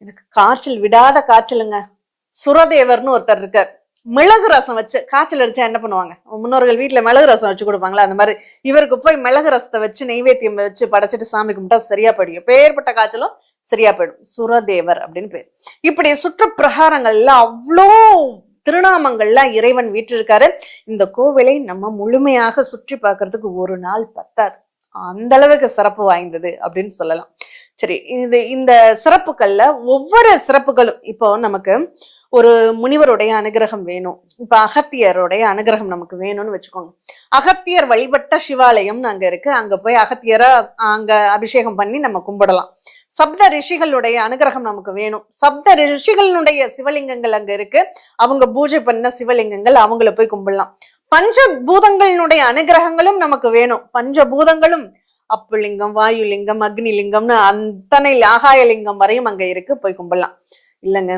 எனக்கு காய்ச்சல் விடாத காய்ச்சலுங்க. சுரதேவர்னு ஒருத்தர் இருக்கார். மிளகு ரசம் வச்சு காய்ச்சல் அடிச்சா என்ன பண்ணுவாங்க, முன்னோர்கள் வீட்டுல மிளகு ரசம் வச்சு கொடுப்பாங்களா, அந்த மாதிரி இவருக்கு போய் மிளகு ரசத்தை வச்சு நெய்வேத்தியம் வச்சு படைச்சிட்டு சாமி கும்பிட்டா சரியா போயிடும். பேர்பட்ட காய்ச்சலும் சரியா போயிடும். சுரதேவர் அப்படின்னு பேர். இப்படி சுற்று பிரகாரங்கள்ல அவ்வளோ திருநாமங்கள்லாம் இறைவன் வீற்றிருக்காரு. இந்த கோவிலை நம்ம முழுமையாக சுற்றி பார்க்கறதுக்கு ஒரு நாள் பத்தாது. அந்த அளவுக்கு சிறப்பு வாய்ந்தது அப்படின்னு சொல்லலாம். சரி, இந்த சிறப்புகள்ல ஒவ்வொரு சிறப்புகளும் இப்போ நமக்கு ஒரு முனிவருடைய அனுகிரகம் வேணும். இப்ப அகத்தியருடைய அனுகிரகம் நமக்கு வேணும்னு வச்சுக்கோங்க. அகத்தியர் வழிபட்ட சிவாலயம்னு அங்க இருக்கு. அங்க போய் அகத்தியரை அங்க அபிஷேகம் பண்ணி நம்ம கும்பிடலாம். சப்த ரிஷிகளுடைய அனுகிரகம் நமக்கு வேணும். சப்த ரிஷிகளுடைய சிவலிங்கங்கள் அங்க இருக்கு. அவங்க பூஜை பண்ண சிவலிங்கங்கள், அவங்கள போய் கும்பிடலாம். பஞ்சபூதங்களினுடைய அனுகிரகங்களும் நமக்கு வேணும். பஞ்சபூதங்களும் அப்புலிங்கம், வாயுலிங்கம், அக்னிலிங்கம்னு அத்தனை ஆகாயலிங்கம் வரையும் அங்க இருக்கு. போய் கும்பிடலாம். இல்லைங்க,